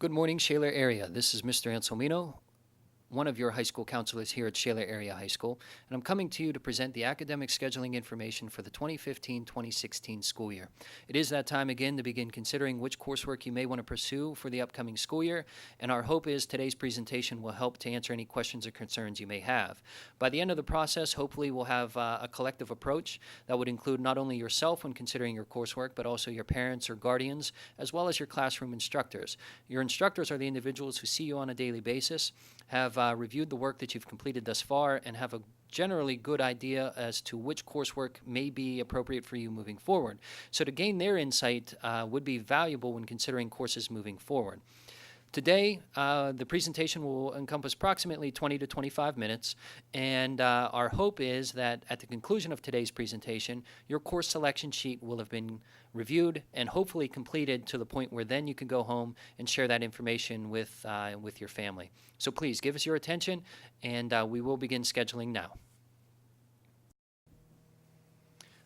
Good morning, Shaler area. This is Mr. Anselmino, one of your high school counselors here at Shaler Area High School, and I'm coming to you to present the academic scheduling information for the 2015-2016 school year. It is that time again to begin considering which coursework you may want to pursue for the upcoming school year, and our hope is today's presentation will help to answer any questions or concerns you may have. By the end of the process, hopefully we'll have a collective approach that would include not only yourself when considering your coursework, but also your parents or guardians, as well as your classroom instructors. Your instructors are the individuals who see you on a daily basis, have reviewed the work that you've completed thus far, and have a generally good idea as to which coursework may be appropriate for you moving forward. So to gain their insight would be valuable when considering courses moving forward. Today, the presentation will encompass approximately 20 to 25 minutes, and our hope is that at the conclusion of today's presentation, your course selection sheet will have been reviewed and hopefully completed to the point where then you can go home and share that information with your family. So please give us your attention, and we will begin scheduling now.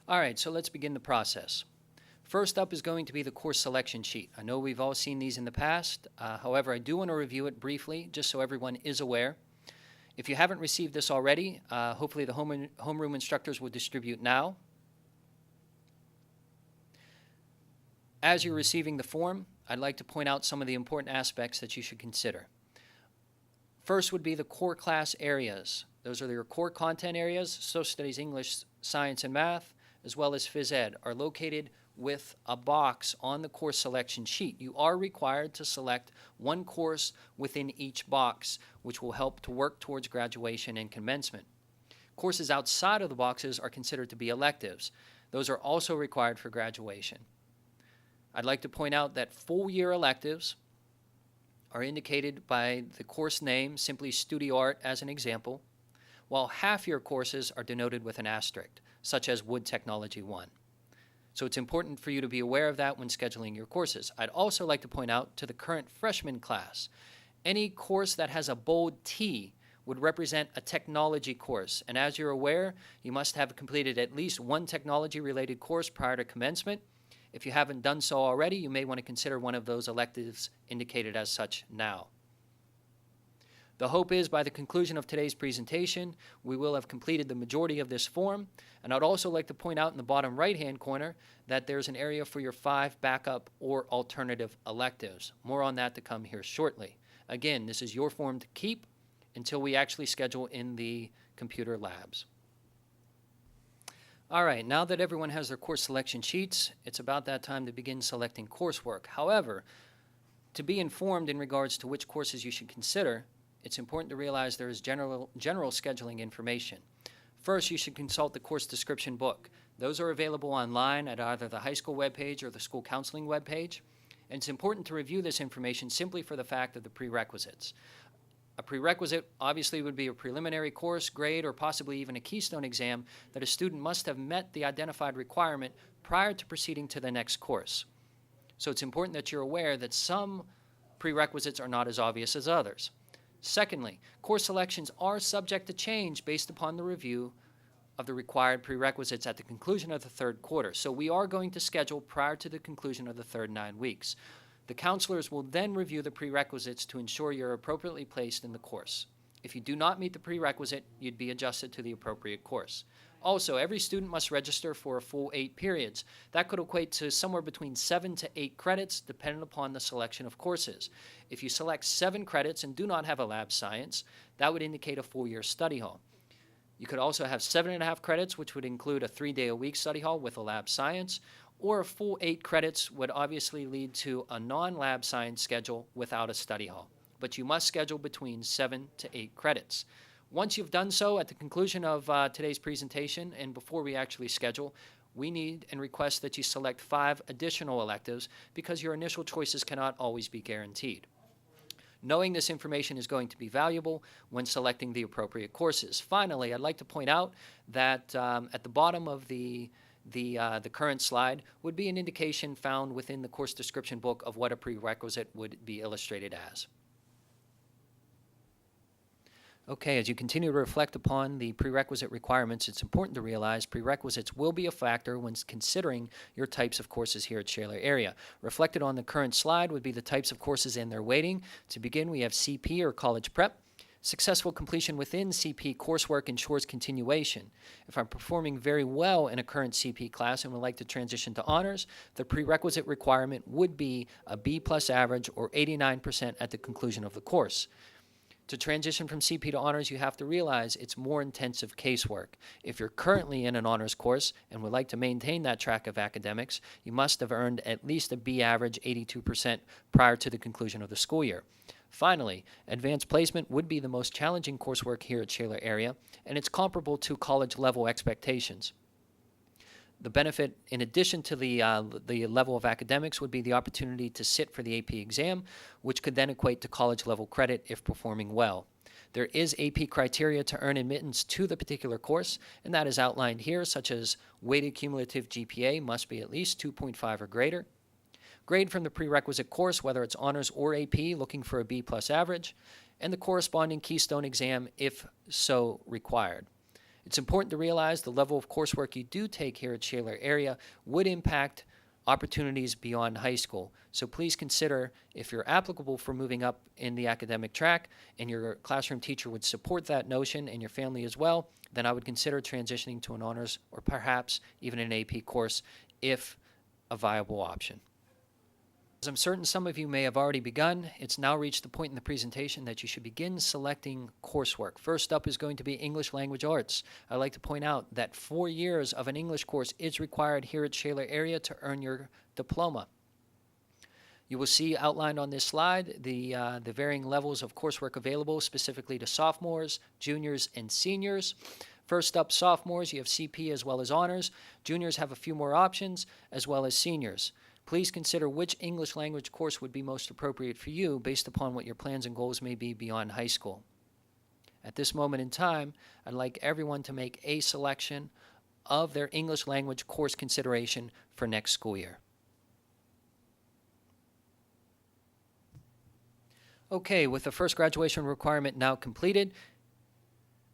All right, so let's begin the process. First up is going to be the course selection sheet. I know we've all seen these in the past. However, I do want to review it briefly just so everyone is aware. If you haven't received this already, hopefully the homeroom instructors will distribute now. As you're receiving the form, I'd like to point out some of the important aspects that you should consider. First would be the core class areas. Those are your core content areas. Social studies, English, science, and math, as well as phys ed, are located with a box on the course selection sheet. You are required to select one course within each box, which will help to work towards graduation and commencement. Courses outside of the boxes are considered to be electives. Those are also required for graduation. I'd like to point out that full-year electives are indicated by the course name, simply Studio Art as an example, while half-year courses are denoted with an asterisk, such as Wood Technology 1. So it's important for you to be aware of that when scheduling your courses. I'd also like to point out to the current freshman class, any course that has a bold T would represent a technology course. And as you're aware, you must have completed at least one technology-related course prior to commencement. If you haven't done so already, you may want to consider one of those electives indicated as such now. The hope is by the conclusion of today's presentation, we will have completed the majority of this form. And I'd also like to point out in the bottom right-hand corner that there's an area for your 5 backup or alternative electives. More on that to come here shortly. Again, this is your form to keep until we actually schedule in the computer labs. All right, now that everyone has their course selection sheets, it's about that time to begin selecting coursework. However, to be informed in regards to which courses you should consider, it's important to realize there is general scheduling information. First, you should consult the course description book. Those are available online at either the high school webpage or the school counseling webpage. And it's important to review this information simply for the fact of the prerequisites. A prerequisite obviously would be a preliminary course, grade, or possibly even a keystone exam that a student must have met the identified requirement prior to proceeding to the next course. So it's important that you're aware that some prerequisites are not as obvious as others. Secondly, course selections are subject to change based upon the review of the required prerequisites at the conclusion of the third quarter. So we are going to schedule prior to the conclusion of the third 9 weeks. The counselors will then review the prerequisites to ensure you're appropriately placed in the course. If you do not meet the prerequisite, you'd be adjusted to the appropriate course. Also, every student must register for a full 8 periods. That could equate to somewhere between 7 to 8 credits, depending upon the selection of courses. If you select 7 credits and do not have a lab science, that would indicate a full-year study hall. You could also have 7.5 credits, which would include a 3-day-a-week study hall with a lab science, or a full 8 credits would obviously lead to a non-lab science schedule without a study hall. But you must schedule between 7 to 8 credits. Once you've done so, at the conclusion of today's presentation and before we actually schedule, we need and request that you select 5 additional electives because your initial choices cannot always be guaranteed. Knowing this information is going to be valuable when selecting the appropriate courses. Finally, I'd like to point out that at the bottom of the current slide would be an indication found within the course description book of what a prerequisite would be illustrated as. Okay, as you continue to reflect upon the prerequisite requirements, it's important to realize prerequisites will be a factor when considering your types of courses here at Shaler area. Reflected on the current slide would be the types of courses and their weighting. To begin, we have CP or college prep. Successful completion within CP coursework ensures continuation. If I'm performing very well in a current CP class and would like to transition to honors, the prerequisite requirement would be a B+ average or 89% at the conclusion of the course. To transition from CP to honors, you have to realize it's more intensive casework. If you're currently in an honors course and would like to maintain that track of academics, you must have earned at least a B average, 82%, prior to the conclusion of the school year. Finally, advanced placement would be the most challenging coursework here at Shaler area, and it's comparable to college-level expectations. The benefit, in addition to the level of academics, would be the opportunity to sit for the AP exam, which could then equate to college-level credit if performing well. There is AP criteria to earn admittance to the particular course, and that is outlined here, such as weighted cumulative GPA must be at least 2.5 or greater, grade from the prerequisite course, whether it's honors or AP, looking for a B+ average, and the corresponding keystone exam if so required. It's important to realize the level of coursework you do take here at Shaler area would impact opportunities beyond high school. So please consider if you're applicable for moving up in the academic track and your classroom teacher would support that notion and your family as well, then I would consider transitioning to an honors or perhaps even an AP course if a viable option. As I'm certain some of you may have already begun, it's now reached the point in the presentation that you should begin selecting coursework. First up is going to be English Language Arts. I'd like to point out that 4 years of an English course is required here at Shaler area to earn your diploma. You will see outlined on this slide the varying levels of coursework available specifically to sophomores, juniors, and seniors. First up, sophomores, you have CP as well as honors. Juniors have a few more options as well as seniors. Please consider which English language course would be most appropriate for you based upon what your plans and goals may be beyond high school. At this moment in time, I'd like everyone to make a selection of their English language course consideration for next school year. Okay, with the first graduation requirement now completed,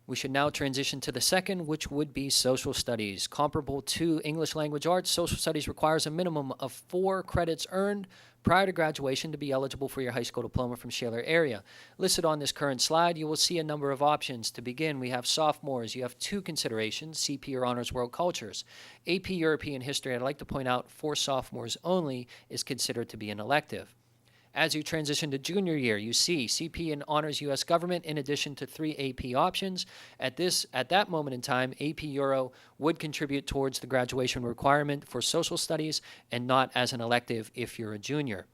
we should now transition to the second, which would be social studies. Comparable to English language arts, social studies requires a minimum of 4 credits earned prior to graduation to be eligible for your high school diploma from Shaler area. Listed on this current slide, you will see a number of options. To begin, we have sophomores. You have 2 considerations, CP or Honors World Cultures. AP European History, I'd like to point out, for sophomores only, is considered to be an elective. As you transition to junior year, you see CP and Honors U.S. Government in addition to 3 AP options. At that moment in time, AP Euro would contribute towards the graduation requirement for social studies and not as an elective if you're a junior.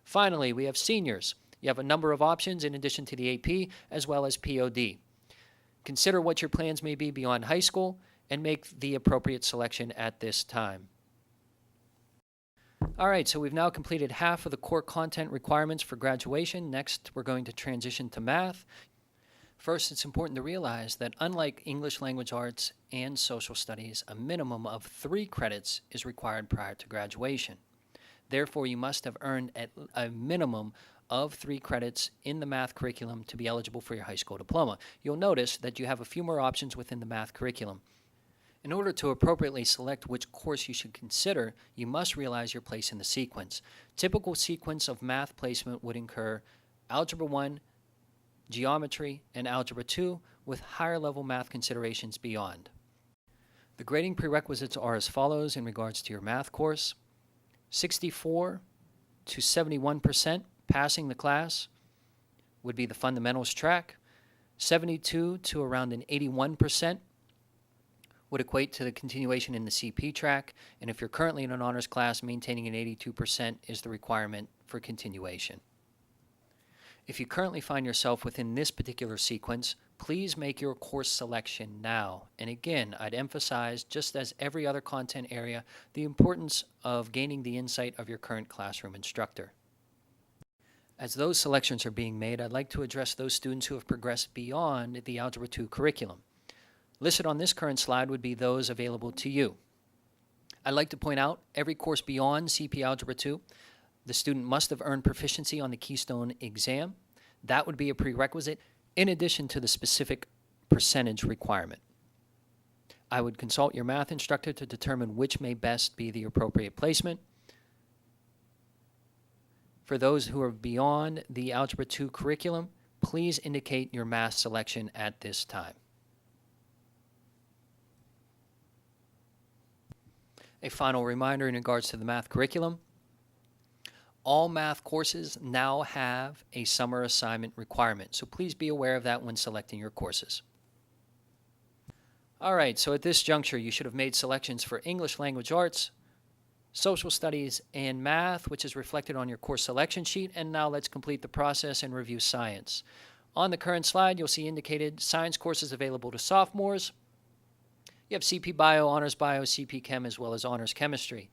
Finally, we have seniors. You have a number of options in addition to the AP as well as POD. Consider what your plans may be beyond high school and make the appropriate selection at this time. All right, so we've now completed half of the core content requirements for graduation. Next, we're going to transition to math. First, it's important to realize that unlike English language arts and social studies, a minimum of 3 credits is required prior to graduation. Therefore, you must have earned at a minimum of 3 credits in the math curriculum to be eligible for your high school diploma. You'll notice that you have a few more options within the math curriculum. In order to appropriately select which course you should consider, you must realize your place in the sequence. Typical sequence of math placement would incur Algebra 1, Geometry, and Algebra 2, with higher level math considerations beyond. The grading prerequisites are as follows in regards to your math course. 64 to 71% passing the class would be the fundamentals track. 72 to around an 81% would equate to the continuation in the CP track, and if you're currently in an honors class, maintaining an 82% is the requirement for continuation. If you currently find yourself within this particular sequence, please make your course selection now. And again, I'd emphasize, just as every other content area, the importance of gaining the insight of your current classroom instructor. As those selections are being made, I'd like to address those students who have progressed beyond the Algebra 2 curriculum. Listed on this current slide would be those available to you. I'd like to point out every course beyond CP Algebra 2, the student must have earned proficiency on the Keystone exam. That would be a prerequisite. in addition to the specific percentage requirement. I would consult your math instructor to determine which may best be the appropriate placement. For those who are beyond the Algebra 2 curriculum, please indicate your math selection at this time. A final reminder in regards to the math curriculum. All math courses now have a summer assignment requirement, so please be aware of that when selecting your courses. All right, so at this juncture, you should have made selections for English Language Arts, Social Studies, and Math, which is reflected on your course selection sheet. And now let's complete the process and review Science. On the current slide, you'll see indicated Science courses available to sophomores. You have CP Bio, Honors Bio, CP Chem, as well as Honors Chemistry.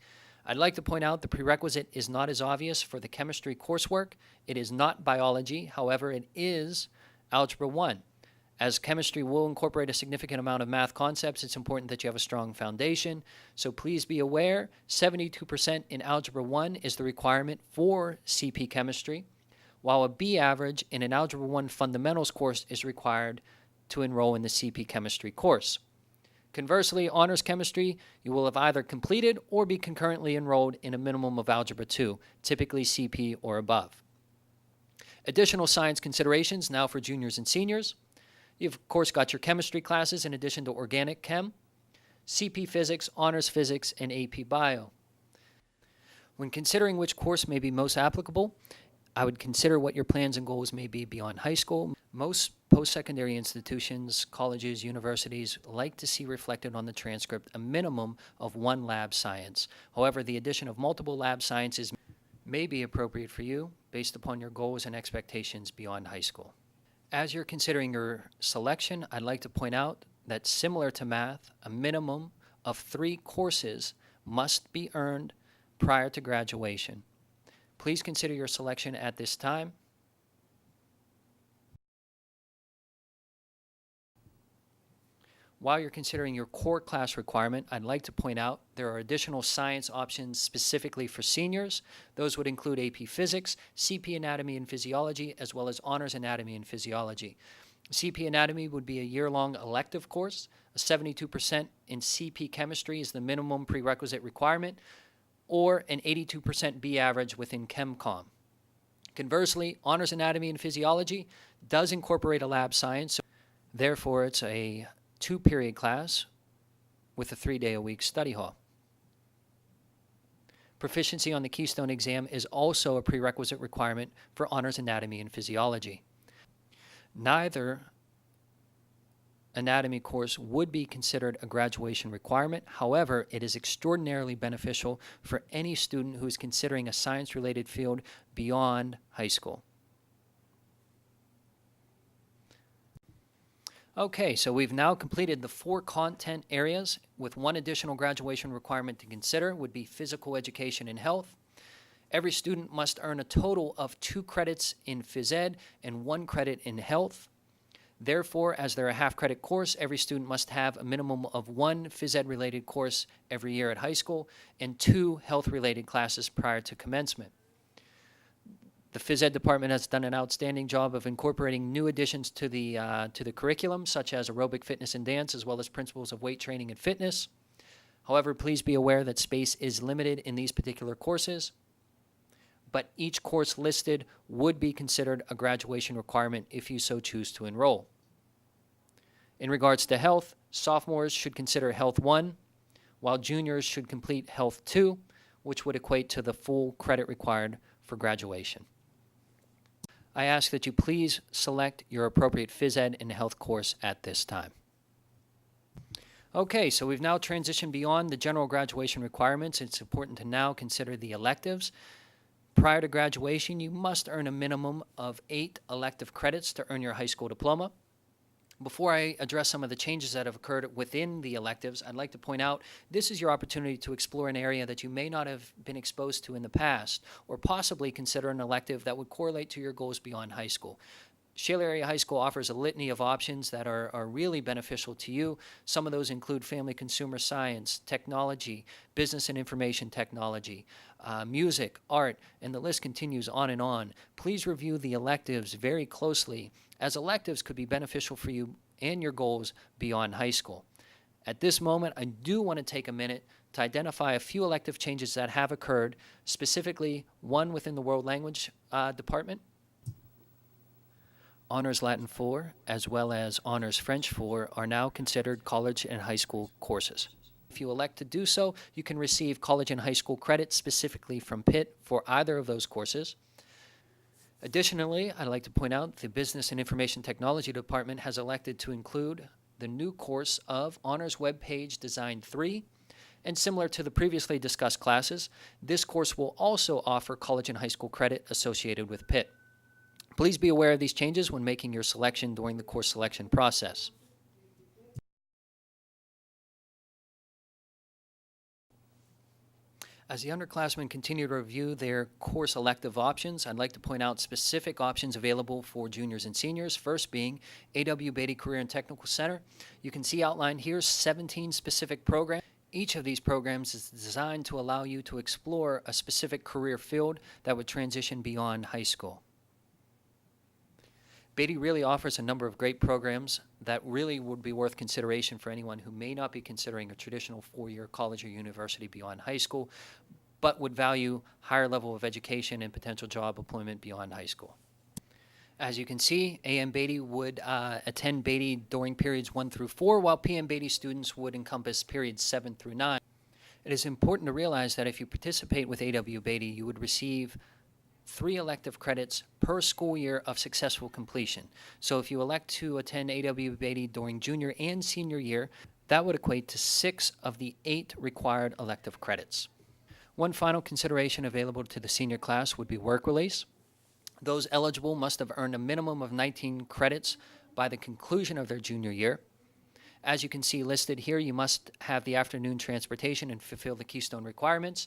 I'd like to point out the prerequisite is not as obvious for the chemistry coursework. It is not biology. However, it is Algebra 1. As chemistry will incorporate a significant amount of math concepts, it's important that you have a strong foundation. So please be aware, 72% in Algebra 1 is the requirement for CP Chemistry, while a B average in an Algebra 1 Fundamentals course is required to enroll in the CP Chemistry course. Conversely, Honors Chemistry, you will have either completed or be concurrently enrolled in a minimum of Algebra 2, typically CP or above. Additional science considerations now for juniors and seniors. You've, of course, got your chemistry classes in addition to Organic Chem, CP Physics, Honors Physics, and AP Bio. When considering which course may be most applicable, I would consider what your plans and goals may be beyond high school. Most post-secondary institutions, colleges, universities like to see reflected on the transcript a minimum of one lab science. However, the addition of multiple lab sciences may be appropriate for you based upon your goals and expectations beyond high school. As you're considering your selection, I'd like to point out that similar to math, a minimum of 3 courses must be earned prior to graduation. Please consider your selection at this time. While you're considering your core class requirement, I'd like to point out there are additional science options specifically for seniors. Those would include AP Physics, CP Anatomy and Physiology, as well as Honors Anatomy and Physiology. CP Anatomy would be a year-long elective course. A 72% in CP Chemistry is the minimum prerequisite requirement, or an 82% B average within ChemCom. Conversely, Honors Anatomy and Physiology does incorporate a lab science, so therefore it's a 2-period class with a 3-day-a-week study hall. Proficiency on the Keystone exam is also a prerequisite requirement for Honors Anatomy and Physiology. Neither anatomy course would be considered a graduation requirement. However, it is extraordinarily beneficial for any student who is considering a science-related field beyond high school. Okay, so we've now completed the 4 content areas, with one additional graduation requirement to consider would be physical education and health. Every student must earn a total of 2 credits in phys ed and 1 credit in health. Therefore, as they're a half-credit course, every student must have a minimum of 1 phys ed-related course every year at high school and 2 health-related classes prior to commencement. The phys ed department has done an outstanding job of incorporating new additions to the curriculum, such as aerobic fitness and dance, as well as principles of weight training and fitness. However, please be aware that space is limited in these particular courses, but each course listed would be considered a graduation requirement if you so choose to enroll. In regards to health, sophomores should consider Health 1, while juniors should complete Health 2, which would equate to the full credit required for graduation. I ask that you please select your appropriate phys ed and health course at this time. Okay, so we've now transitioned beyond the general graduation requirements. It's important to now consider the electives. Prior to graduation, you must earn a minimum of 8 elective credits to earn your high school diploma. Before I address some of the changes that have occurred within the electives, I'd like to point out this is your opportunity to explore an area that you may not have been exposed to in the past, or possibly consider an elective that would correlate to your goals beyond high school. Shaler Area High School offers a litany of options that are really beneficial to you. Some of those include family consumer science, technology, business and information technology, music, art, and the list continues on and on. Please review the electives very closely as electives could be beneficial for you and your goals beyond high school. At this moment, I do want to take a minute to identify a few elective changes that have occurred, specifically one within the World Language Department. Honors Latin 4, as well as Honors French 4, are now considered college and high school courses. If you elect to do so, you can receive college and high school credits specifically from Pitt for either of those courses. Additionally, I'd like to point out the Business and Information Technology Department has elected to include the new course of Honors Web Page Design 3, and similar to the previously discussed classes, this course will also offer college and high school credit associated with Pitt. Please be aware of these changes when making your selection during the course selection process. As the underclassmen continue to review their course elective options, I'd like to point out specific options available for juniors and seniors, first being A.W. Beatty Career and Technical Center. You can see outlined here 17 specific programs. Each of these programs is designed to allow you to explore a specific career field that would transition beyond high school. Beatty really offers a number of great programs that really would be worth consideration for anyone who may not be considering a traditional four-year college or university beyond high school, but would value higher level of education and potential job employment beyond high school. As you can see, AM Beatty would attend Beatty during periods 1 through 4, while PM Beatty students would encompass periods 7 through 9. It is important to realize that if you participate with AW Beatty, you would receive 3 elective credits per school year of successful completion. So if you elect to attend AW Beatty during junior and senior year, that would equate to 6 of the 8 required elective credits. One final consideration available to the senior class would be work release. Those eligible must have earned a minimum of 19 credits by the conclusion of their junior year. As you can see listed here, you must have the afternoon transportation and fulfill the Keystone requirements.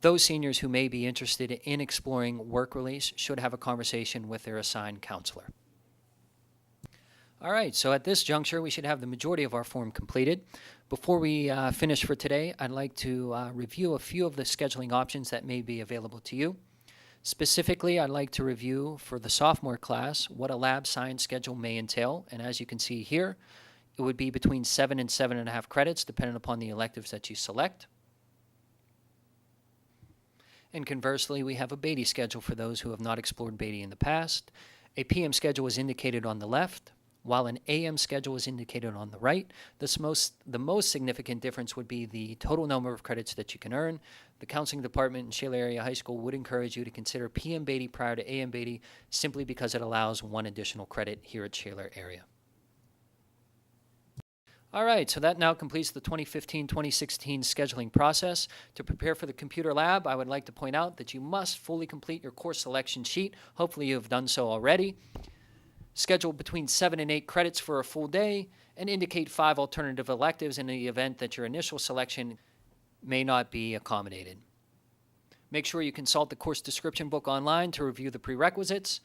Those seniors who may be interested in exploring work release should have a conversation with their assigned counselor. All right, so at this juncture, we should have the majority of our form completed. Before we finish for today, I'd like to review a few of the scheduling options that may be available to you. Specifically, I'd like to review for the sophomore class what a lab science schedule may entail, and as you can see here, it would be between 7 and 7.5 credits, depending upon the electives that you select. And conversely, we have a Beatty schedule for those who have not explored Beatty in the past. A PM schedule is indicated on the left, while an AM schedule is indicated on the right. The most significant difference would be the total number of credits that you can earn. The counseling department in Shaler Area High School would encourage you to consider PM Beatty prior to AM Beatty simply because it allows 1 additional credit here at Shaler Area. All right, so that now completes the 2015-2016 scheduling process. To prepare for the computer lab, I would like to point out that you must fully complete your course selection sheet. Hopefully you have done so already. Schedule between 7 and 8 credits for a full day, and indicate 5 alternative electives in the event that your initial selection may not be accommodated. Make sure you consult the course description book online to review the prerequisites.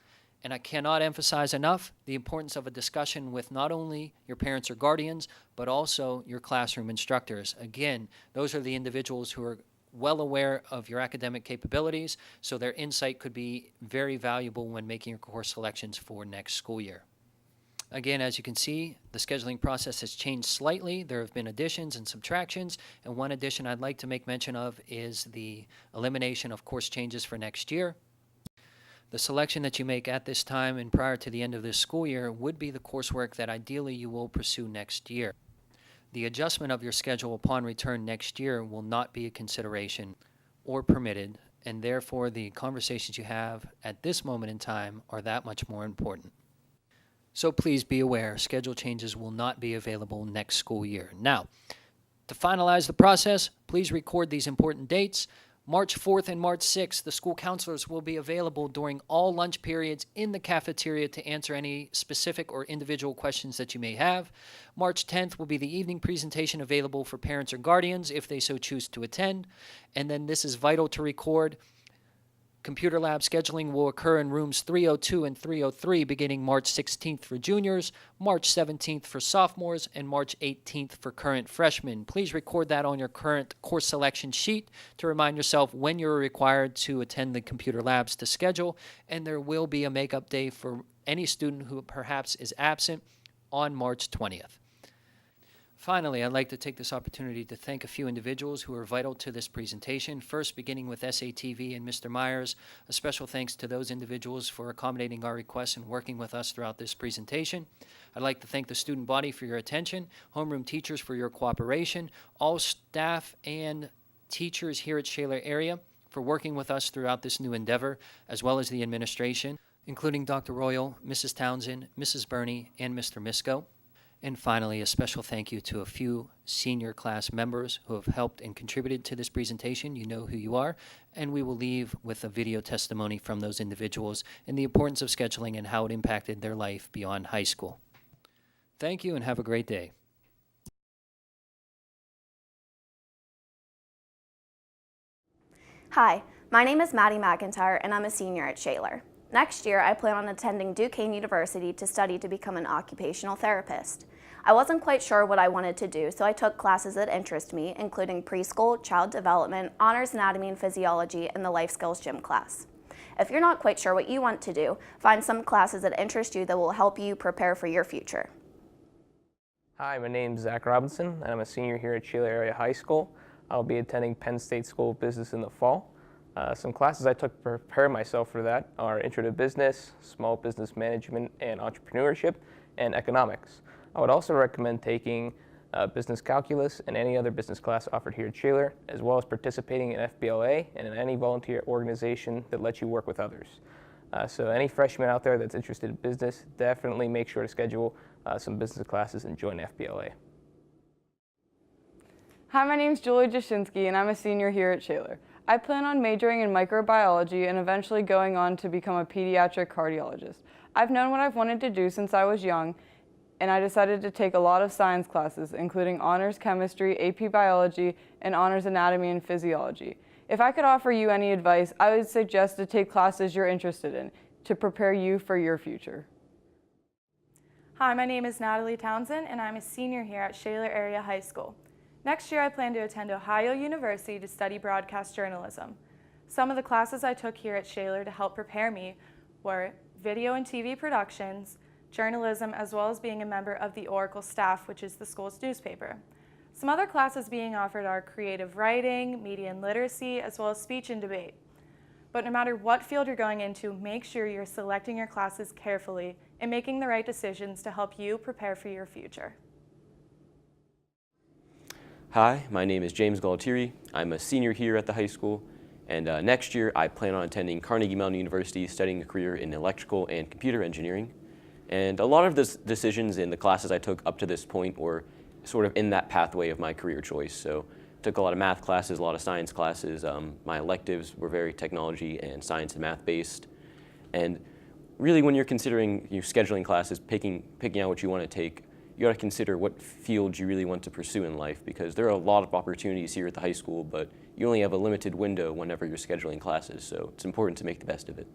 And I cannot emphasize enough the importance of a discussion with not only your parents or guardians, but also your classroom instructors. Again, those are the individuals who are well aware of your academic capabilities, so their insight could be very valuable when making your course selections for next school year. Again, as you can see, the scheduling process has changed slightly. There have been additions and subtractions, and one addition I'd like to make mention of is the elimination of course changes for next year. The selection that you make at this time and prior to the end of this school year would be the coursework that ideally you will pursue next year. The adjustment of your schedule upon return next year will not be a consideration or permitted, and therefore the conversations you have at this moment in time are that much more important. So please be aware, schedule changes will not be available next school year. Now, to finalize the process, please record these important dates. March 4th and March 6th, the school counselors will be available during all lunch periods in the cafeteria to answer any specific or individual questions that you may have. March 10th will be the evening presentation available for parents or guardians if they so choose to attend. And then this is vital to record. Computer lab scheduling will occur in rooms 302 and 303 beginning March 16th for juniors, March 17th for sophomores, and March 18th for current freshmen. Please record that on your current course selection sheet to remind yourself when you're required to attend the computer labs to schedule, and there will be a makeup day for any student who perhaps is absent on March 20th. Finally, I'd like to take this opportunity to thank a few individuals who are vital to this presentation. First, beginning with SATV and Mr. Myers, a special thanks to those individuals for accommodating our requests and working with us throughout this presentation. I'd like to thank the student body for your attention, homeroom teachers for your cooperation, all staff and teachers here at Shaler area for working with us throughout this new endeavor, as well as the administration, including Dr. Royal, Mrs. Townsend, Mrs. Burney, and Mr. Misko. And finally, a special thank you to a few senior class members who have helped and contributed to this presentation. You know who you are. And we will leave with a video testimony from those individuals and the importance of scheduling and how it impacted their life beyond high school. Thank you and have a great day. Hi, my name is Maddie McIntyre and I'm a senior at Shaler. Next year, I plan on attending Duquesne University to study to become an occupational therapist. I wasn't quite sure what I wanted to do, so I took classes that interest me, including preschool, child development, honors anatomy and physiology, and the life skills gym class. If you're not quite sure what you want to do, find some classes that interest you that will help you prepare for your future. Hi, my name is Zach Robinson, and I'm a senior here at Shaler Area High School. I'll be attending Penn State School of Business in the fall. Some classes I took to prepare myself for that are Intro to Business, Small Business Management and Entrepreneurship, and Economics. I would also recommend taking Business Calculus and any other business class offered here at Shaler, as well as participating in FBLA and in any volunteer organization that lets you work with others. So any freshmen out there that's interested in business, definitely make sure to schedule some business classes and join FBLA. Hi, my name is Julie Jashinsky, and I'm a senior here at Shaler. I plan on majoring in microbiology and eventually going on to become a pediatric cardiologist. I've known what I've wanted to do since I was young, and I decided to take a lot of science classes, including honors chemistry, AP biology, and honors anatomy and physiology. If I could offer you any advice, I would suggest to take classes you're interested in to prepare you for your future. Hi, my name is Natalie Townsend, and I'm a senior here at Shaler Area High School. Next year, I plan to attend Ohio University to study broadcast journalism. Some of the classes I took here at Shaler to help prepare me were video and TV productions, journalism, as well as being a member of the Oracle staff, which is the school's newspaper. Some other classes being offered are creative writing, media and literacy, as well as speech and debate. But no matter what field you're going into, make sure you're selecting your classes carefully and making the right decisions to help you prepare for your future. Hi, my name is James Galtieri. I'm a senior here at the high school, and next year I plan on attending Carnegie Mellon University, studying a career in electrical and computer engineering. And a lot of the decisions in the classes I took up to this point were sort of in that pathway of my career choice. So I took a lot of math classes, a lot of science classes. My electives were very technology and science and math based. And really when you're considering your scheduling classes, picking out what you want to take, you got to consider what field you really want to pursue in life, because there are a lot of opportunities here at the high school, but you only have a limited window whenever you're scheduling classes, so it's important to make the best of it.